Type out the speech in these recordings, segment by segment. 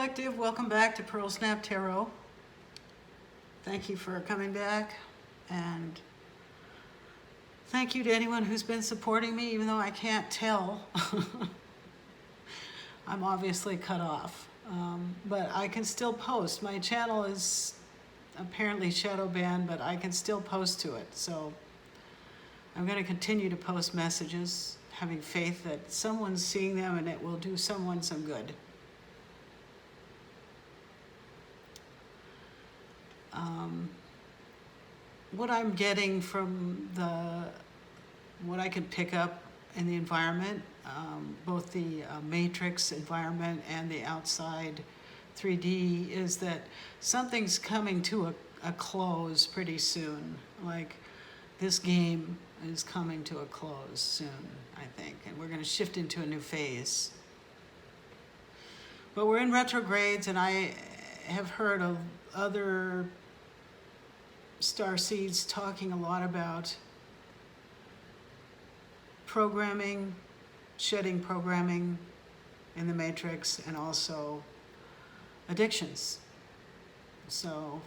Collective, welcome back to Pearl Snap Tarot. Thank you for coming back, and thank you to anyone who's been supporting me, even though I can't tell. I'm obviously cut off, but I can still post. My channel is apparently shadow banned, but I can still post to it. So I'm going to continue to post messages, having faith that someone's seeing them and it will do someone some good. What I'm getting from what I can pick up in the environment, both the matrix environment and the outside 3D, is that something's coming to a close pretty soon. Like this game is coming to a close soon, I think, and we're going to shift into a new phase. But we're in retrogrades, and I have heard of other starseeds talking a lot about programming, shedding programming in the matrix, and also addictions. So,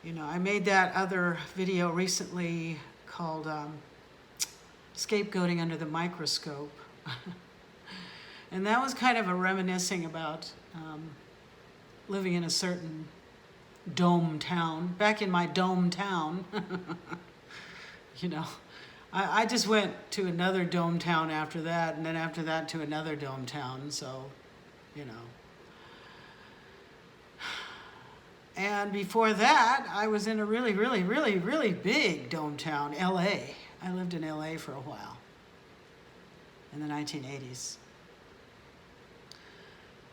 I made that other video recently called Scapegoating Under the Microscope. And that was kind of a reminiscing about living in a certain dome town. Back in my dome town, I just went to another dome town after that, and then after that to another dome town, so, And before that, I was in a really, really, really, really big dome town, LA. I lived in LA for a while, in the 1980s.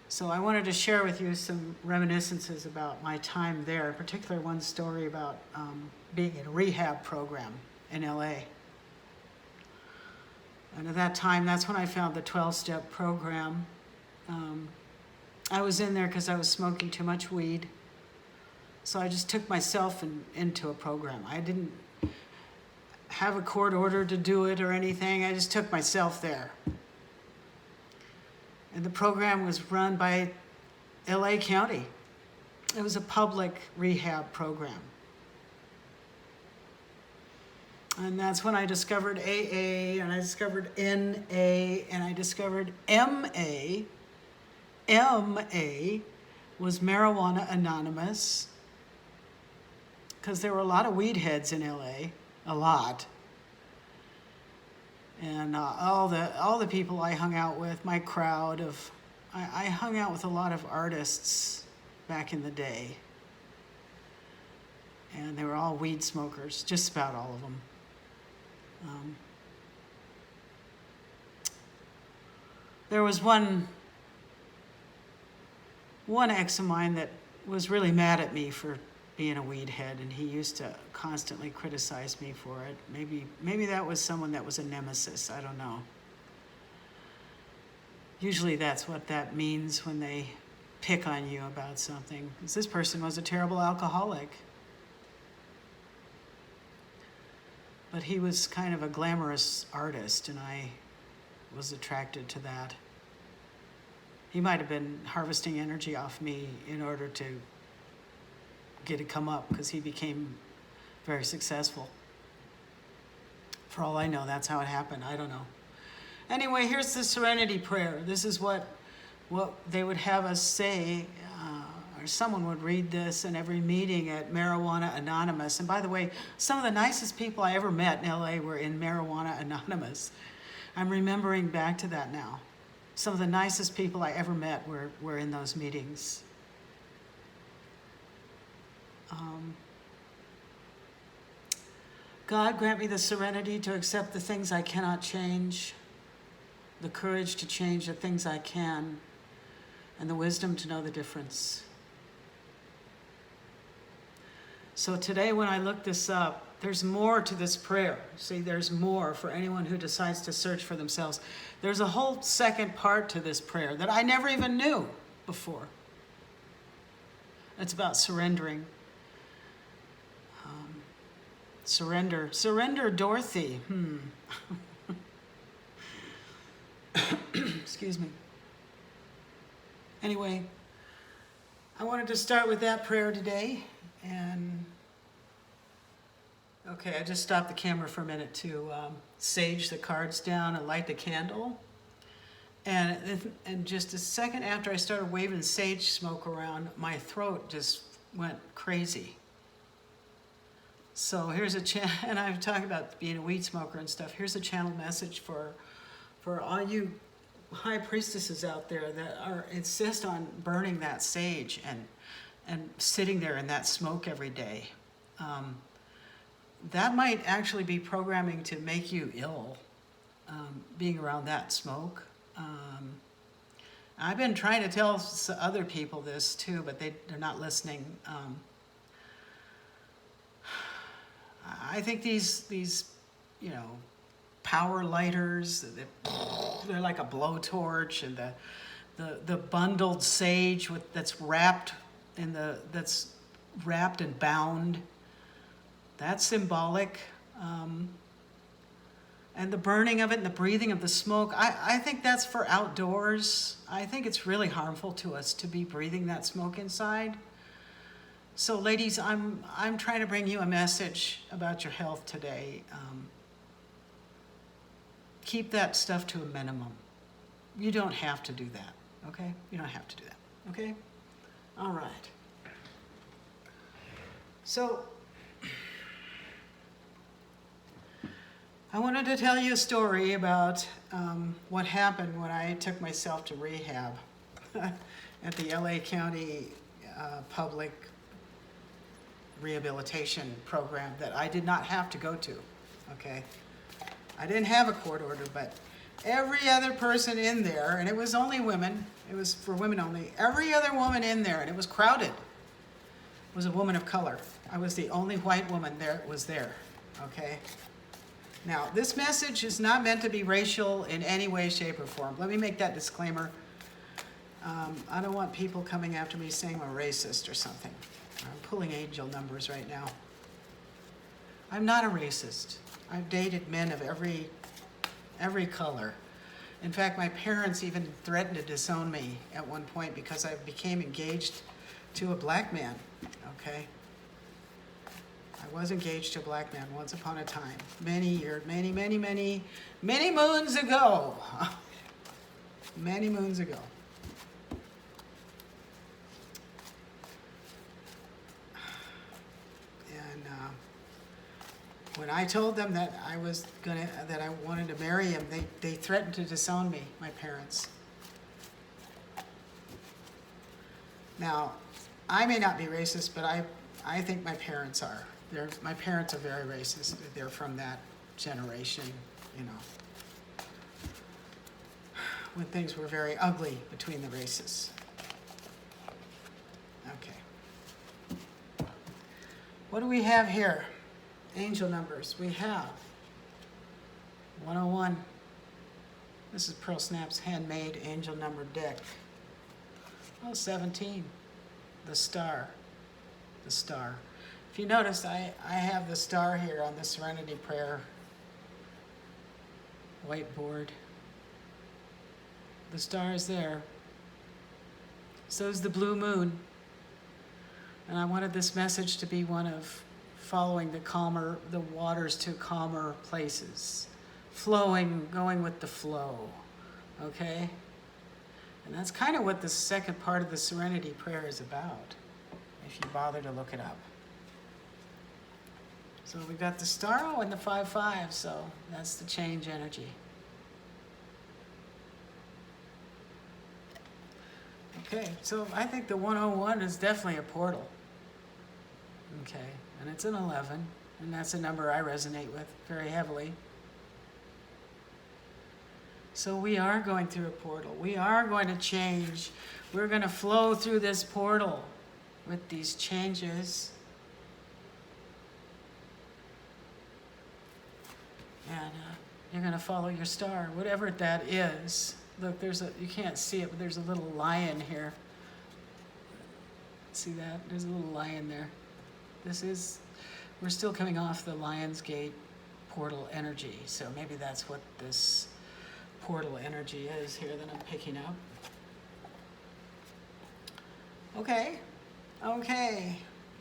So I wanted to share with you some reminiscences about my time there, in particular one story about being in a rehab program in LA. And at that time, that's when I found the 12-step program. I was in there because I was smoking too much weed. So I just took myself into a program. I didn't have a court order to do it or anything. I just took myself there. And the program was run by LA County. It was a public rehab program. And that's when I discovered AA, and I discovered NA, and I discovered MA. MA was Marijuana Anonymous, because there were a lot of weed heads in LA, a lot. And all the people I hung out with, my crowd of, I hung out with a lot of artists back in the day. And they were all weed smokers, just about all of them. There was one ex of mine that was really mad at me for being a weed head, and he used to constantly criticize me for it. Maybe that was someone that was a nemesis, I don't know. Usually that's what that means when they pick on you about something, because this person was a terrible alcoholic. But he was kind of a glamorous artist, and I was attracted to that. He might have been harvesting energy off me in order to get it come up, because he became very successful. For all I know, that's how it happened. I don't know. Anyway, here's the Serenity Prayer. This is what they would have us say, or someone would read this in every meeting at Marijuana Anonymous. And by the way, some of the nicest people I ever met in LA were in Marijuana Anonymous. I'm remembering back to that now. Some of the nicest people I ever met were in those meetings. God, grant me the serenity to accept the things I cannot change, the courage to change the things I can, and the wisdom to know the difference. So today when I looked this up, there's more to this prayer. See, there's more for anyone who decides to search for themselves. There's a whole second part to this prayer that I never even knew before. It's about surrendering. Surrender Dorothy. Excuse me. Anyway, I wanted to start with that prayer today, and okay, I just stopped the camera for a minute to sage the cards down and light the candle. And just a second after I started waving sage smoke around, my throat just went crazy. So here's and I've talked about being a weed smoker and stuff. Here's a channel message for all you high priestesses out there that insist on burning that sage and sitting there in that smoke every day. That might actually be programming to make you ill, being around that smoke. I've been trying to tell other people this too, but they're not listening. I think these power lighters, they're like a blowtorch, and the bundled sage that's wrapped and bound. That's symbolic. And the burning of it and the breathing of the smoke, I think that's for outdoors. I think it's really harmful to us to be breathing that smoke inside. So ladies, I'm trying to bring you a message about your health today. Keep that stuff to a minimum. You don't have to do that, okay? You don't have to do that, okay? All right. So, I wanted to tell you a story about what happened when I took myself to rehab at the LA County Public Rehabilitation Program that I did not have to go to, okay? I didn't have a court order, but every other person in there, and it was only women, it was for women only, every other woman in there, and it was crowded, was a woman of color. I was the only white woman there was there, okay? Now, this message is not meant to be racial in any way, shape, or form. Let me make that disclaimer. I don't want people coming after me saying I'm a racist or something. I'm pulling angel numbers right now. I'm not a racist. I've dated men of every color. In fact, my parents even threatened to disown me at one point because I became engaged to a black man, okay? I was engaged to a black man once upon a time, many moons ago. Many moons ago. And when I told them that I wanted to marry him, they threatened to disown me, my parents. Now, I may not be racist, but I think my parents are. My parents are very racist. They're from that generation, you know, when things were very ugly between the races. Okay. What do we have here? Angel numbers. We have 101. This is Pearl Snap's handmade angel number deck. Oh, 17. The star. The star. If you notice, I have the star here on the Serenity Prayer whiteboard. The star is there. So is the blue moon. And I wanted this message to be one of following the waters to calmer places. Flowing, going with the flow. Okay? And that's kind of what the second part of the Serenity Prayer is about, if you bother to look it up. So we got the star and the 5-5, so that's the change energy. Okay, so I think the 101 is definitely a portal. Okay, and it's an 11, and that's a number I resonate with very heavily. So we are going through a portal. We are going to change. We're going to flow through this portal with these changes. And you're going to follow your star, whatever that is. Look, you can't see it, but there's a little lion here. See that? There's a little lion there. We're still coming off the Lion's Gate portal energy, so maybe that's what this portal energy is here that I'm picking up. Okay. Okay.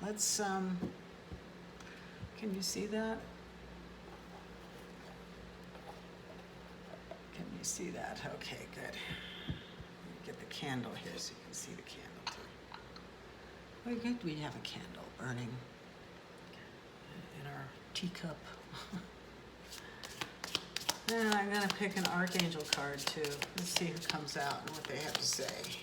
Let's, can you see that? Can you see that? Okay, good. Let me get the candle here so you can see the candle too. Well, good, we have a candle burning in our teacup. And I'm gonna pick an Archangel card too. Let's see who comes out and what they have to say.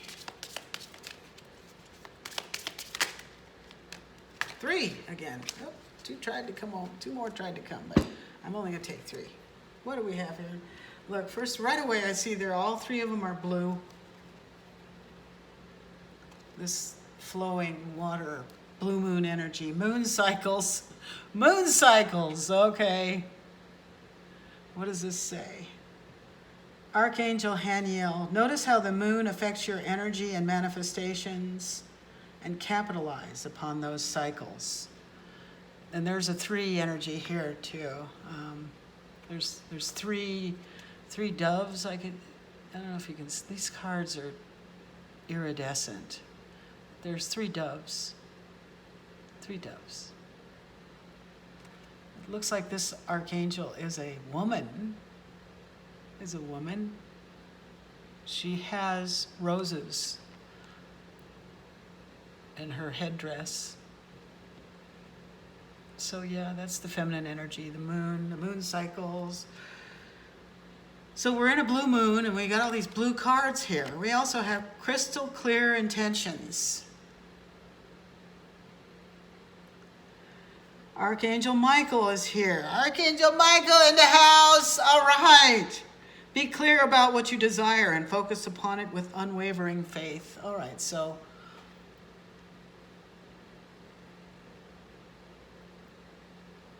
3 again. Oh, 2 tried to come on. 2 more tried to come, but I'm only gonna take 3. What do we have here? Look, first, right away I see there all 3 of them are blue. This flowing water, blue moon energy, moon cycles, okay. What does this say? Archangel Haniel, notice how the moon affects your energy and manifestations, and capitalize upon those cycles. And there's a 3 energy here too. There's 3 doves. I don't know if you can. These cards are iridescent. There's 3 doves. 3 doves. It looks like this archangel is a woman. She has roses in her headdress. So yeah, that's the feminine energy, the moon cycles. So we're in a blue moon and we got all these blue cards here. We also have crystal clear intentions. Archangel Michael is here. Archangel Michael in the house. All right. Be clear about what you desire and focus upon it with unwavering faith. All right, so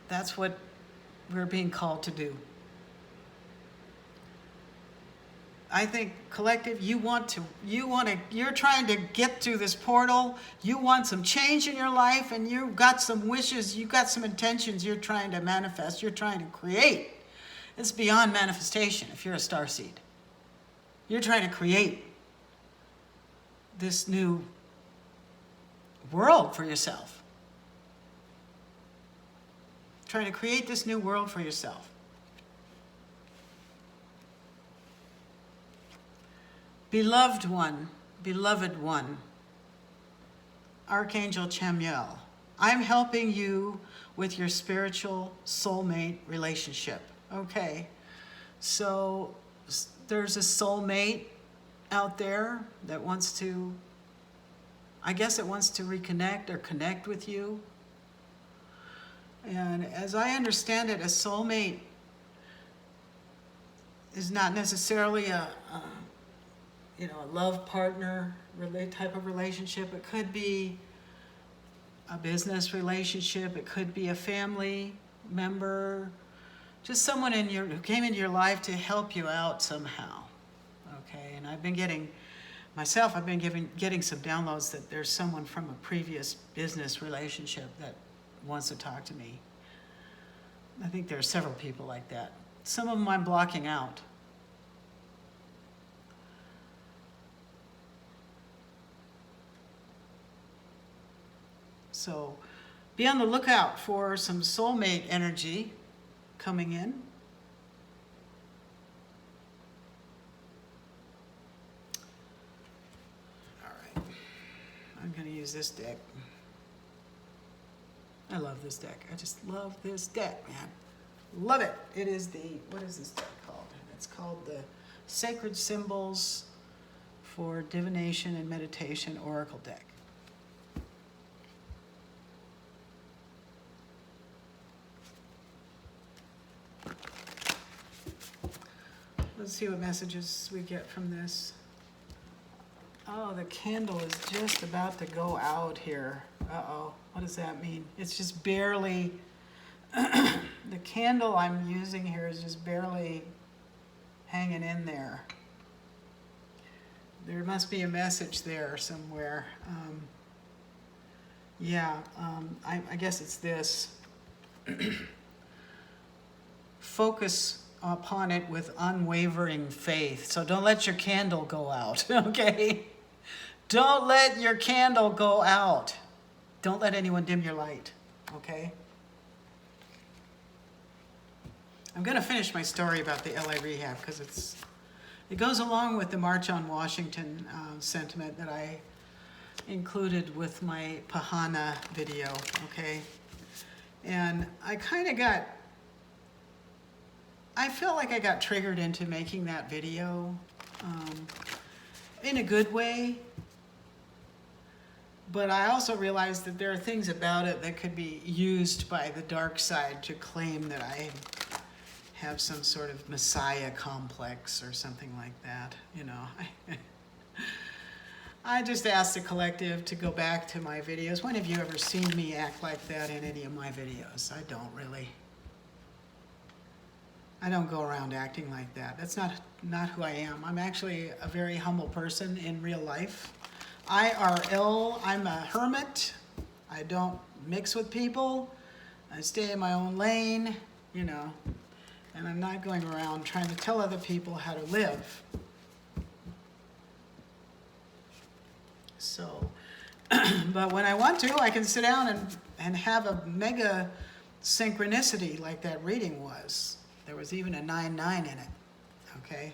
that's what we're being called to do. I think collective, you're trying to get through this portal. You want some change in your life and you've got some wishes, you've got some intentions you're trying to manifest, you're trying to create. It's beyond manifestation if you're a starseed. You're trying to create this new world for yourself. Trying to create this new world for yourself. Beloved one, Archangel Chamuel, I'm helping you with your spiritual soulmate relationship. Okay, so there's a soulmate out there that wants to, I guess it wants to reconnect or connect with you. And as I understand it, a soulmate is not necessarily a love partner type of relationship. It could be a business relationship. It could be a family member, just someone who came into your life to help you out somehow. Okay, and I've been getting some downloads that there's someone from a previous business relationship that wants to talk to me. I think there are several people like that. Some of them I'm blocking out. So be on the lookout for some soulmate energy coming in. All right, I'm going to use this deck. I love this deck. I just love this deck, man. Love it. It is what is this deck called? It's called the Sacred Symbols for Divination and Meditation Oracle deck. Let's see what messages we get from this. Oh, the candle is just about to go out here. Uh-oh, what does that mean? It's just barely, the candle I'm using here is just barely hanging in there. There must be a message there somewhere. I guess it's this. Focus upon it with unwavering faith. So don't let your candle go out, okay? Don't let your candle go out. Don't let anyone dim your light, okay? I'm going to finish my story about the LA rehab because it goes along with the March on Washington sentiment that I included with my Pahana video, okay? And I felt like I got triggered into making that video in a good way. But I also realized that there are things about it that could be used by the dark side to claim that I have some sort of messiah complex or something like that, you know. I just asked the collective to go back to my videos. When have you ever seen me act like that in any of my videos? I don't really. I don't go around acting like that. That's not who I am. I'm actually a very humble person in real life. IRL, I'm a hermit. I don't mix with people. I stay in my own lane, you know, and I'm not going around trying to tell other people how to live. So, but when I want to, I can sit down and have a mega synchronicity like that reading was. There was even a 9-9 in it, okay?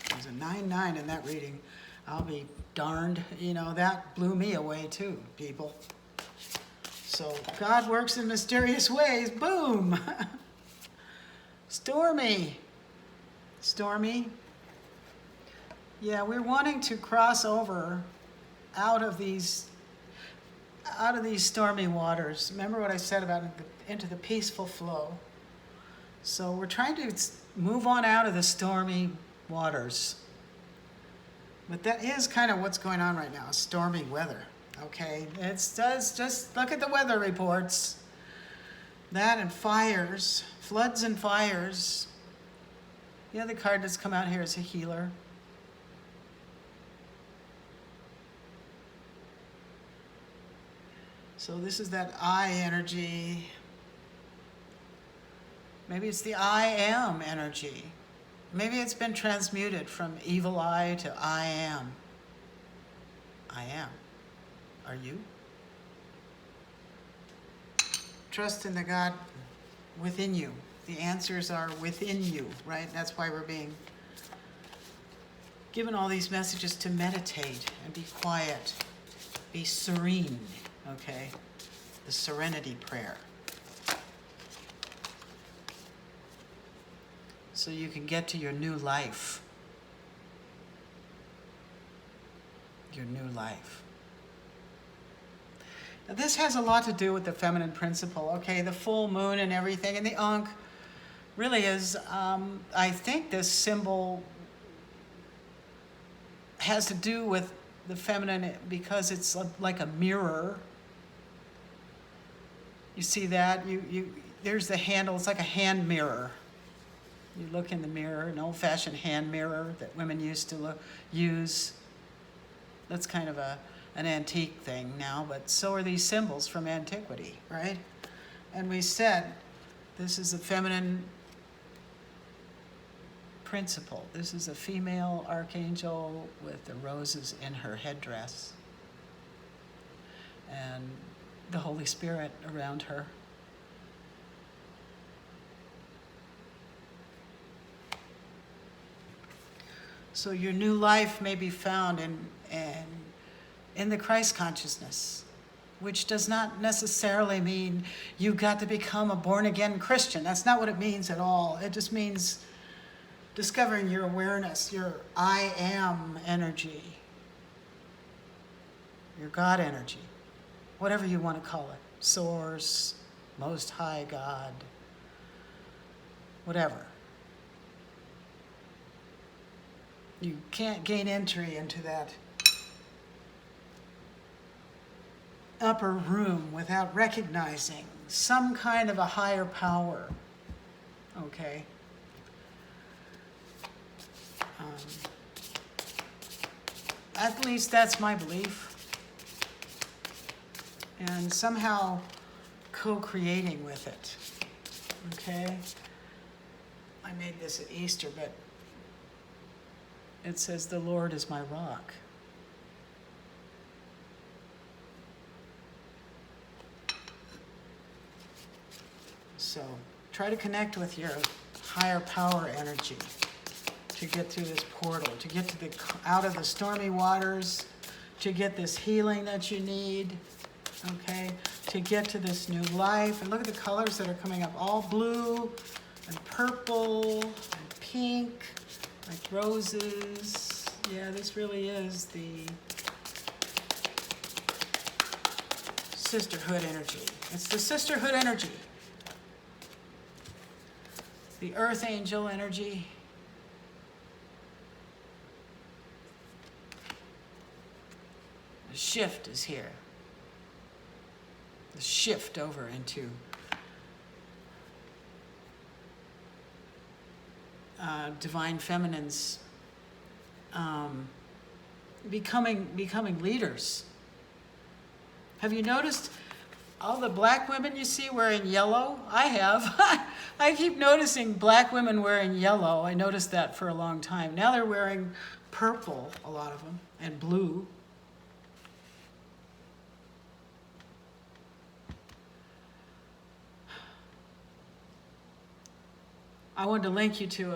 There was a 9-9 in that reading. I'll be darned, you know, that blew me away too, people. So God works in mysterious ways, boom. Stormy. Yeah, we're wanting to cross over out of these stormy waters. Remember what I said about into the peaceful flow. So we're trying to move on out of the stormy waters. But that is kind of what's going on right now, stormy weather, okay? Just look at the weather reports. That and fires, floods and fires. The other card that's come out here is a healer. So this is that I energy. Maybe it's the I am energy. Maybe it's been transmuted from evil eye to I am. I am. Are you? Trust in the God within you. The answers are within you, right? That's why we're being given all these messages to meditate and be quiet, be serene, okay? The Serenity Prayer. So you can get to your new life. Your new life. Now this has a lot to do with the feminine principle, okay? The full moon and everything, and the Ankh really is, I think this symbol has to do with the feminine because it's like a mirror. You see that? There's the handle, it's like a hand mirror. You look in the mirror, an old-fashioned hand mirror that women used to use. That's kind of an antique thing now, but so are these symbols from antiquity, right? And we said, this is a feminine principle. This is a female archangel with the roses in her headdress and the Holy Spirit around her. So your new life may be found in the Christ consciousness, which does not necessarily mean you got to become a born-again Christian. That's not what it means at all. It just means discovering your awareness, your I am energy, your God energy, whatever you want to call it, source, most high God, whatever. You can't gain entry into that upper room without recognizing some kind of a higher power, okay? At least that's my belief. And somehow co-creating with it, okay? I made this at Easter, but it says, the Lord is my rock. So try to connect with your higher power energy to get through this portal, to get to out of the stormy waters, to get this healing that you need, okay? To get to this new life. And look at the colors that are coming up, all blue and purple and pink, like roses. Yeah, this really is the sisterhood energy. It's the sisterhood energy. The earth angel energy. The shift is here. The shift over into divine feminines becoming leaders. Have you noticed all the black women you see wearing yellow? I have. I keep noticing black women wearing yellow. I noticed that for a long time. Now they're wearing purple, a lot of them, and blue. I wanted to link you to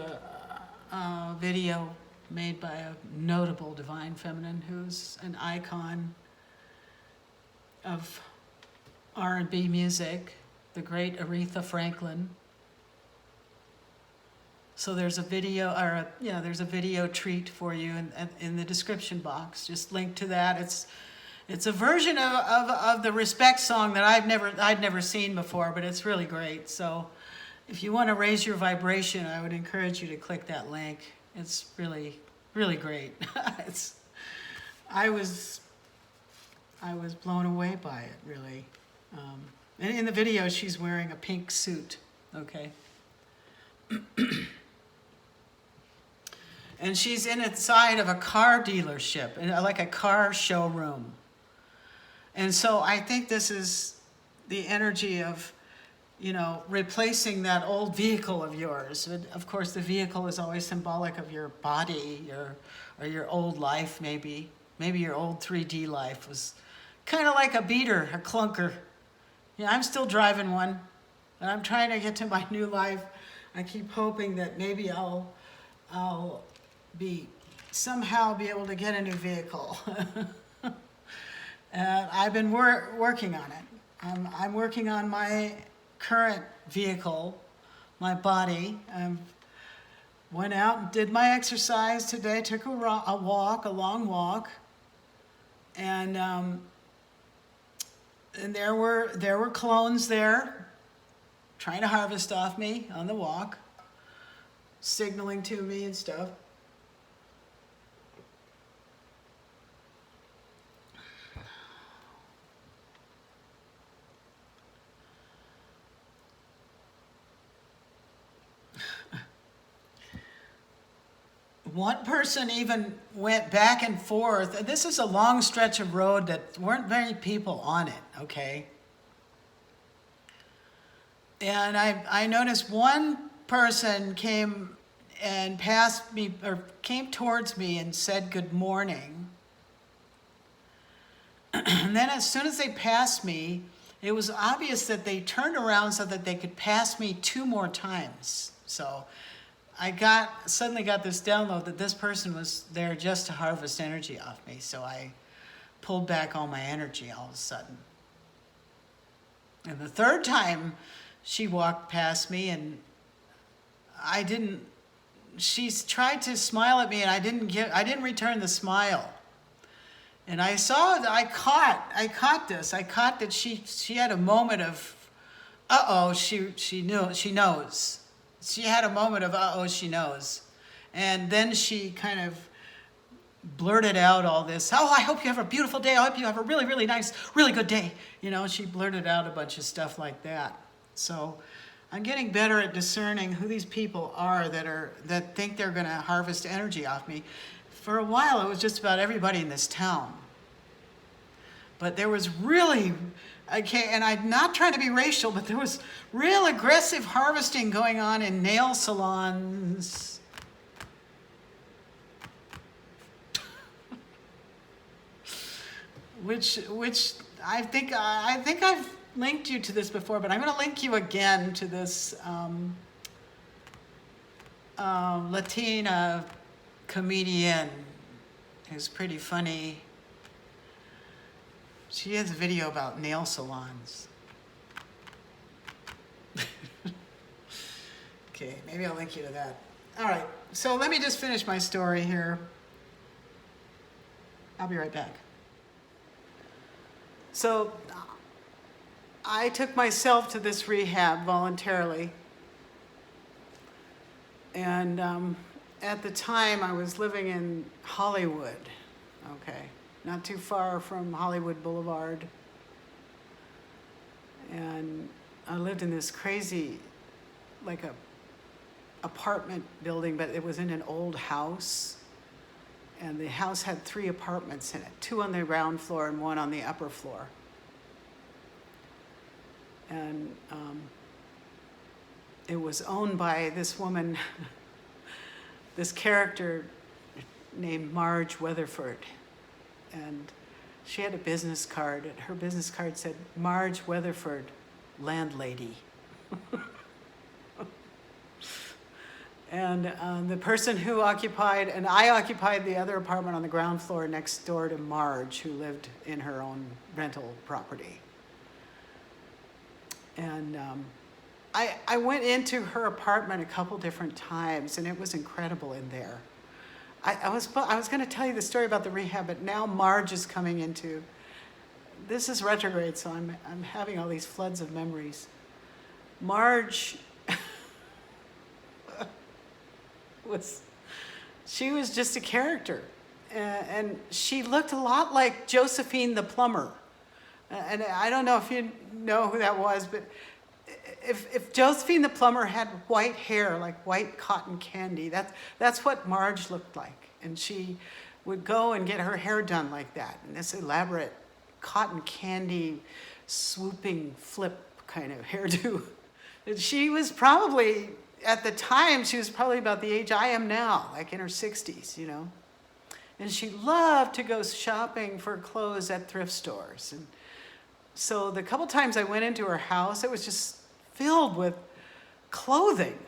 a video made by a notable divine feminine who's an icon of R&B music, the great Aretha Franklin. So there's a video, there's a video treat for you in the description box. Just link to that. It's a version of the Respect song that I'd never seen before, but it's really great. So if you want to raise your vibration, I would encourage you to click that link. It's really, really great. I was blown away by it, really. And in the video, she's wearing a pink suit, okay? And she's inside of a car dealership, like a car showroom. And so I think this is the energy of, replacing that old vehicle of yours. Of course, the vehicle is always symbolic of your body, or your old life, maybe. Maybe your old 3D life was kind of like a beater, a clunker. Yeah, I'm still driving one, and I'm trying to get to my new life. I keep hoping that maybe I'll somehow be able to get a new vehicle. And I've been working on it. I'm working on my current vehicle, my body. Went out and did my exercise today, took a long walk, and there were clones there trying to harvest off me on the walk, signaling to me and stuff. One person even went back and forth. This is a long stretch of road that weren't very people on it, okay? And I noticed one person came and passed me, or came towards me and said good morning. And then as soon as they passed me, it was obvious that they turned around so that they could pass me 2 more times. So I suddenly got this download that this person was there just to harvest energy off me. So I pulled back all my energy all of a sudden. And the 3rd time she walked past me, and she tried to smile at me, and I didn't return the smile. And I caught that she had a moment of, she knows. She had a moment of, she knows. And then she kind of blurted out all this, I hope you have a beautiful day. I hope you have a really, really nice, really good day. She blurted out a bunch of stuff like that. So I'm getting better at discerning who these people are that think they're going to harvest energy off me. For a while, it was just about everybody in this town. But there was really, and I'm not trying to be racial, but there was real aggressive harvesting going on in nail salons. which I think I've linked you to this before, but I'm going to link you again to this Latina comedian who's pretty funny. She has a video about nail salons. Okay, maybe I'll link you to that. All right, so let me just finish my story here. I'll be right back. So I took myself to this rehab voluntarily. And at the time, I was living in Hollywood, okay, not too far from Hollywood Boulevard. And I lived in this crazy, like a apartment building, but it was in an old house. And the house had 3 apartments in it, 2 on the ground floor and 1 on the upper floor. And it was owned by this woman, this character named Marge Weatherford. And she had a business card. And her business card said, Marge Weatherford, Landlady. And the person who occupied, and I occupied the other apartment on the ground floor next door to Marge, who lived in her own rental property. And I went into her apartment a couple different times, and it was incredible in there. I was going to tell you the story about the rehab, but now Marge is coming into. This is retrograde, so I'm having all these floods of memories. Marge she was just a character, and she looked a lot like Josephine the plumber. And I don't know if you know who that was, but if Josephine the plumber had white hair, like white cotton candy, that's what Marge looked like. And she would go and get her hair done like that, in this elaborate cotton candy, swooping flip kind of hairdo. And she was probably, at the time, she was probably about the age I am now, like in her 60s, you know. And she loved to go shopping for clothes at thrift stores. And so the couple times I went into her house, it was just filled with clothing.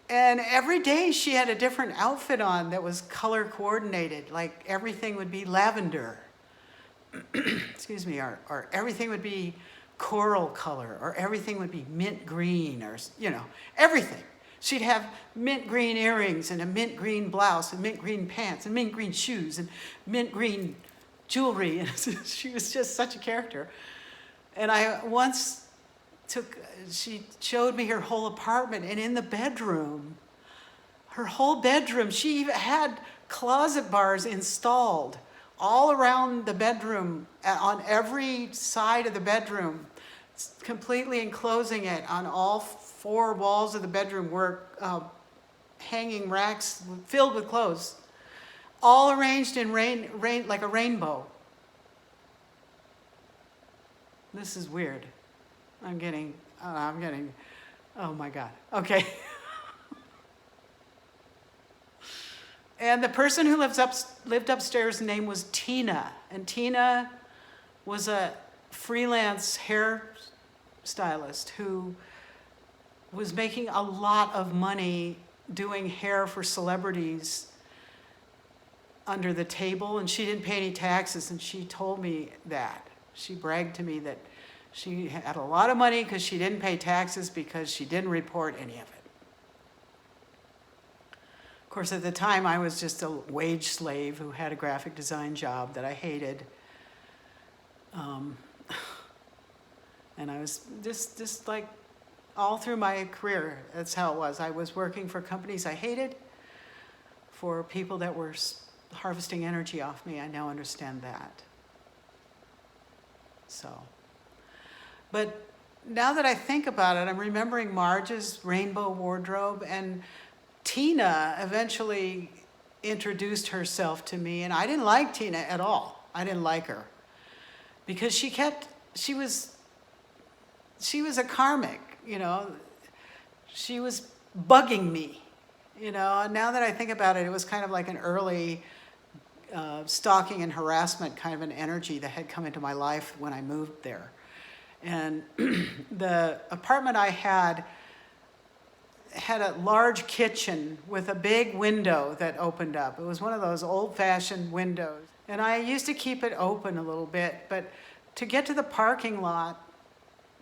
And every day she had a different outfit on that was color coordinated, like everything would be lavender. Excuse me, or everything would be coral color, or everything would be mint green, or, you know, everything. She'd have mint green earrings and a mint green blouse and mint green pants and mint green shoes and mint green jewelry. And she was just such a character. And I once she showed me her whole apartment, and in the bedroom, her whole bedroom, she even had closet bars installed all around the bedroom, on every side of the bedroom, completely enclosing it. On all 4 walls of the bedroom were hanging racks filled with clothes, all arranged in rain like a rainbow. This is weird. I'm getting, oh my God. Okay. And the person who lived upstairs' name was Tina. And Tina was a freelance hair stylist who was making a lot of money doing hair for celebrities under the table, and she didn't pay any taxes, and she told me that. She bragged to me that she had a lot of money because she didn't pay taxes because she didn't report any of it. Of course, at the time, I was just a wage slave who had a graphic design job that I hated. And I was just like all through my career, that's how it was. I was working for companies I hated, for people that were harvesting energy off me. I now understand that. So, but now that I think about it, I'm remembering Marge's rainbow wardrobe, and Tina eventually introduced herself to me, and I didn't like Tina at all. I didn't like her because she was a karmic, you know. She was bugging me, you know. And now that I think about it, it was kind of like an early stalking and harassment kind of an energy that had come into my life when I moved there. And the apartment I had a large kitchen with a big window that opened up. It was one of those old-fashioned windows. And I used to keep it open a little bit, but to get to the parking lot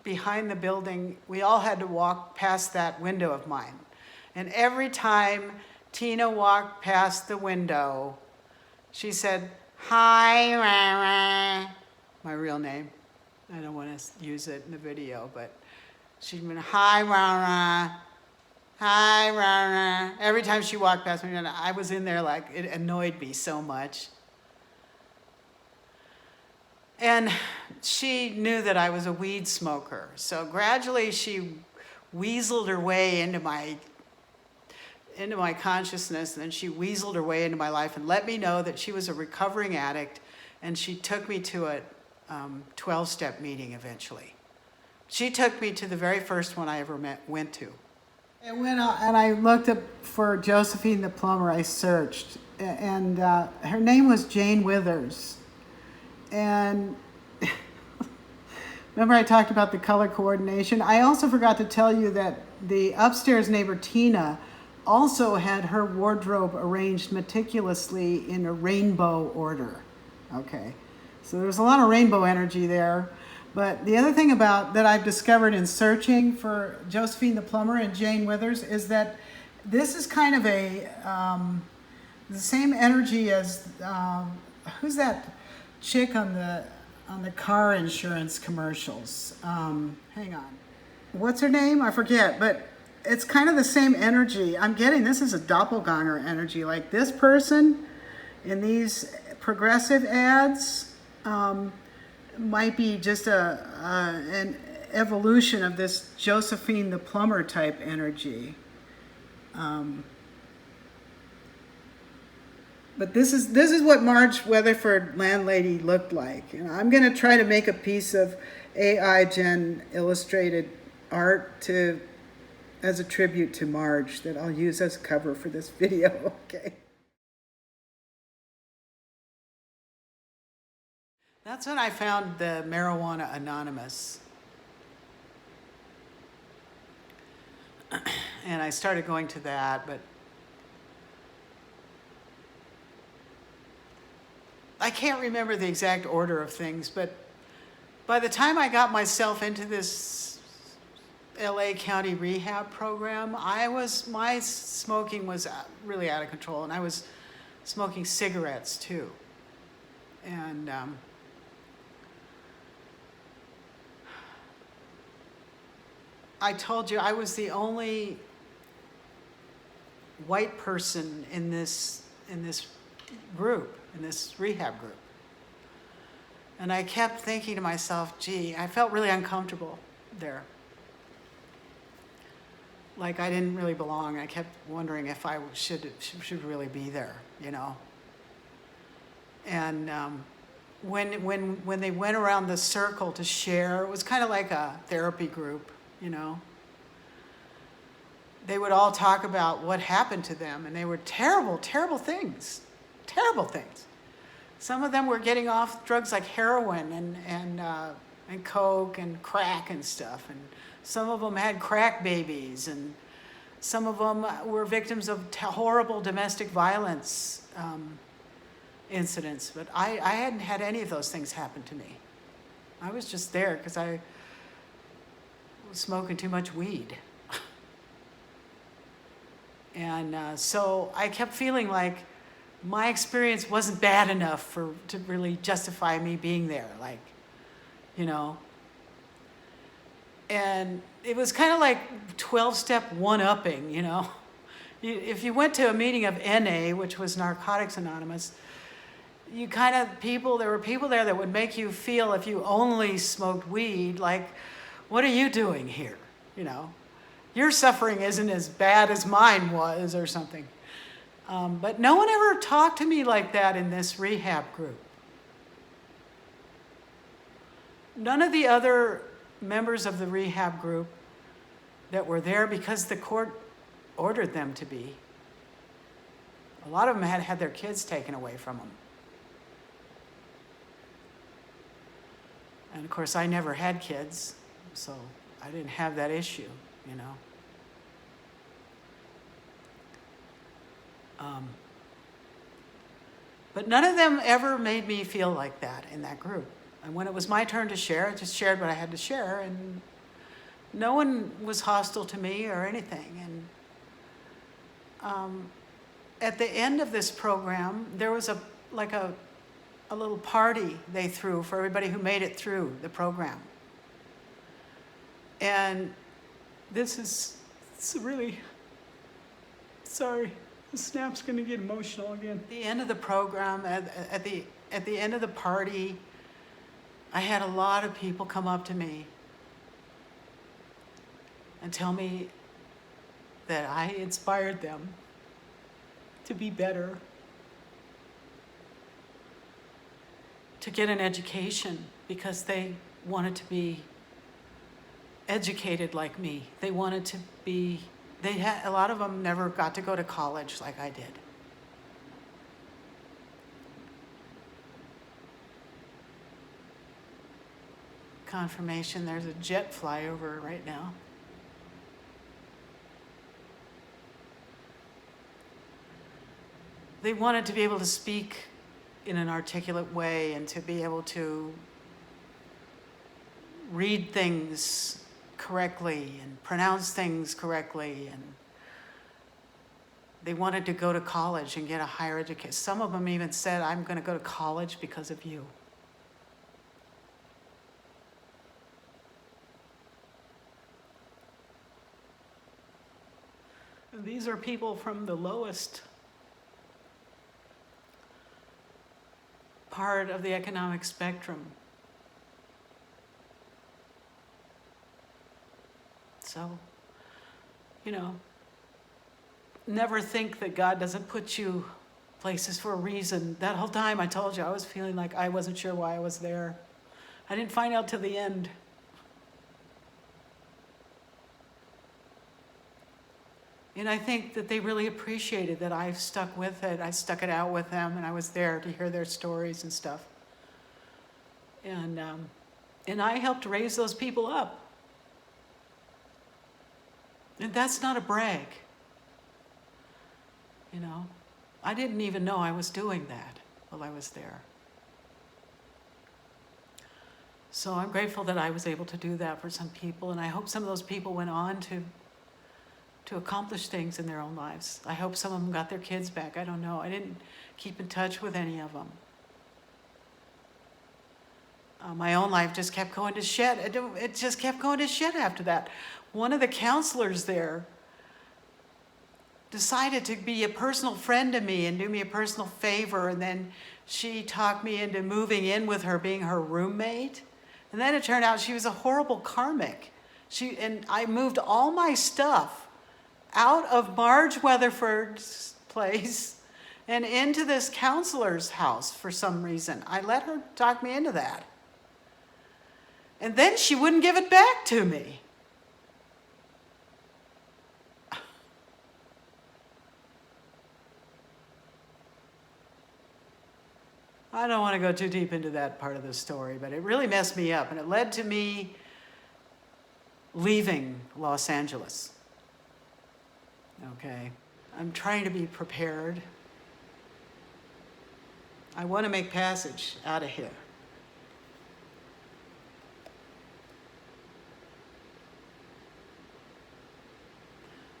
behind the building, we all had to walk past that window of mine. And every time Tina walked past the window, she said, "Hi, Rara," my real name. I don't want to use it in the video, but she'd been, "Hi, Rara. Hi, Rara." Every time she walked past me, and I was in there like, it annoyed me so much. And she knew that I was a weed smoker. So gradually she weaseled her way into my consciousness, and then she weaseled her way into my life and let me know that she was a recovering addict, and she took me to a 12-step meeting eventually. She took me to the very first one I ever went to. And I looked up for Josephine the plumber. I searched, and her name was Jane Withers. And remember I talked about the color coordination? I also forgot to tell you that the upstairs neighbor, Tina, also had her wardrobe arranged meticulously in a rainbow order. Okay, so there's a lot of rainbow energy there. But the other thing about that I've discovered in searching for Josephine the plumber and Jane Withers is that this is kind of the same energy as who's that chick on the car insurance commercials? Hang on, what's her name? I forget, but it's kind of the same energy. I'm getting this is a doppelganger energy. Like this person in these progressive ads might be just an evolution of this Josephine the plumber type energy. But this is what Marge Weatherford, Landlady, looked like. And I'm going to try to make a piece of AI Gen illustrated art as a tribute to Marge that I'll use as a cover for this video. Okay. That's when I found the Marijuana Anonymous. And I started going to that, but I can't remember the exact order of things, but by the time I got myself into this LA County rehab program, my smoking was really out of control, and I was smoking cigarettes too. And I told you I was the only white person in this group, in this rehab group. And I kept thinking to myself, gee, I felt really uncomfortable there. Like I didn't really belong. I kept wondering if I should really be there, you know. And when they went around the circle to share, it was kind of like a therapy group, you know. They would all talk about what happened to them, and they were terrible, terrible things. Terrible things. Some of them were getting off drugs like heroin and coke and crack and stuff. And some of them had crack babies, and some of them were victims of horrible domestic violence incidents. But I hadn't had any of those things happen to me. I was just there because I was smoking too much weed. And so I kept feeling like my experience wasn't bad enough to really justify me being there, like, you know. And it was kind of like 12-step one-upping, you know. If you went to a meeting of NA, which was Narcotics Anonymous, there were people there that would make you feel, if you only smoked weed, like, what are you doing here, you know? Your suffering isn't as bad as mine was or something. But no one ever talked to me like that in this rehab group. None of the other members of the rehab group that were there because the court ordered them to be. A lot of them had their kids taken away from them. And of course, I never had kids, so I didn't have that issue, you know. But none of them ever made me feel like that in that group. And when it was my turn to share, I just shared what I had to share, and no one was hostile to me or anything. And at the end of this program, there was a little party they threw for everybody who made it through the program. And it's really, sorry, the snap's gonna get emotional again. At the end of the program, at the end of the party, I had a lot of people come up to me and tell me that I inspired them to be better, to get an education, because they wanted to be educated like me. They wanted to be, a lot of them never got to go to college like I did. Confirmation, there's a jet flyover right now. They wanted to be able to speak in an articulate way and to be able to read things correctly and pronounce things correctly, and they wanted to go to college and get a higher education. Some of them even said, I'm going to go to college because of you. And these are people from the lowest part of the economic spectrum. So, you know, never think that God doesn't put you places for a reason. That whole time I told you I was feeling like I wasn't sure why I was there. I didn't find out till the end. And I think that they really appreciated that I stuck with it. I stuck it out with them, and I was there to hear their stories and stuff. And I helped raise those people up. And that's not a brag. You know, I didn't even know I was doing that while I was there. So I'm grateful that I was able to do that for some people, and I hope some of those people went on to accomplish things in their own lives. I hope some of them got their kids back. I don't know. I didn't keep in touch with any of them. My own life just kept going to shit. It just kept going to shit after that. One of the counselors there decided to be a personal friend to me and do me a personal favor, and then she talked me into moving in with her, being her roommate. And then it turned out she was a horrible karmic. And I moved all my stuff out of Marge Weatherford's place and into this counselor's house for some reason. I let her talk me into that. And then she wouldn't give it back to me. I don't want to go too deep into that part of the story, but it really messed me up, and it led to me leaving Los Angeles. Okay, I'm trying to be prepared. I want to make passage out of here.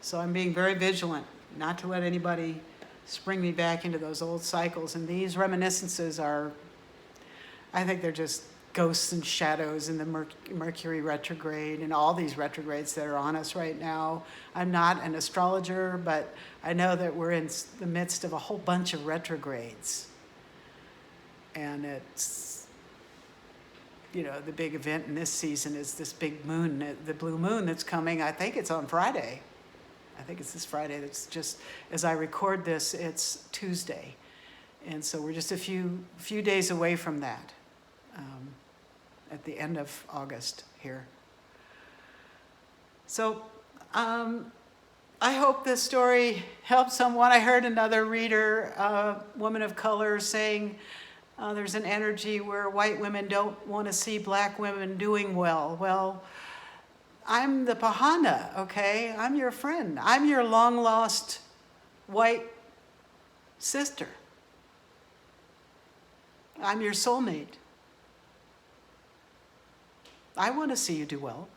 So I'm being very vigilant not to let anybody spring me back into those old cycles. And these reminiscences are, I think they're just ghosts and shadows in the Mercury retrograde and all these retrogrades that are on us right now. I'm not an astrologer, but I know that we're in the midst of a whole bunch of retrogrades. And it's, you know, the big event in this season is this big moon, the blue moon that's coming. I think it's on Friday. I think it's this Friday. That's just, as I record this, it's Tuesday. And so we're just a few days away from that. At the end of August here. So I hope this story helped someone. I heard another reader, a woman of color, saying There's an energy where white women don't want to see black women doing well. Well, I'm the Pahana, okay? I'm your friend. I'm your long-lost white sister. I'm your soulmate. I want to see you do well.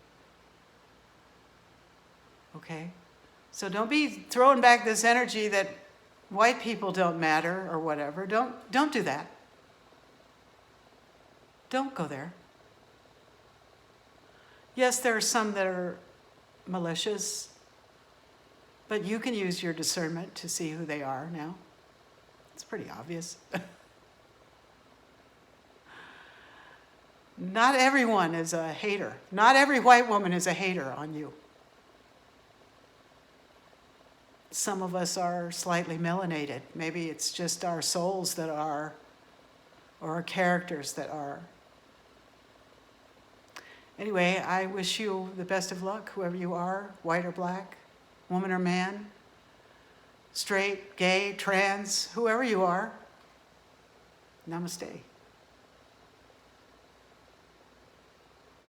Okay? So don't be throwing back this energy that white people don't matter or whatever. Don't do that. Don't go there. Yes, there are some that are malicious, but you can use your discernment to see who they are now. It's pretty obvious. Not everyone is a hater. Not every white woman is a hater on you. Some of us are slightly melanated. Maybe it's just our souls that are, or our characters that are. Anyway, I wish you the best of luck, whoever you are, white or black, woman or man, straight, gay, trans, whoever you are. Namaste.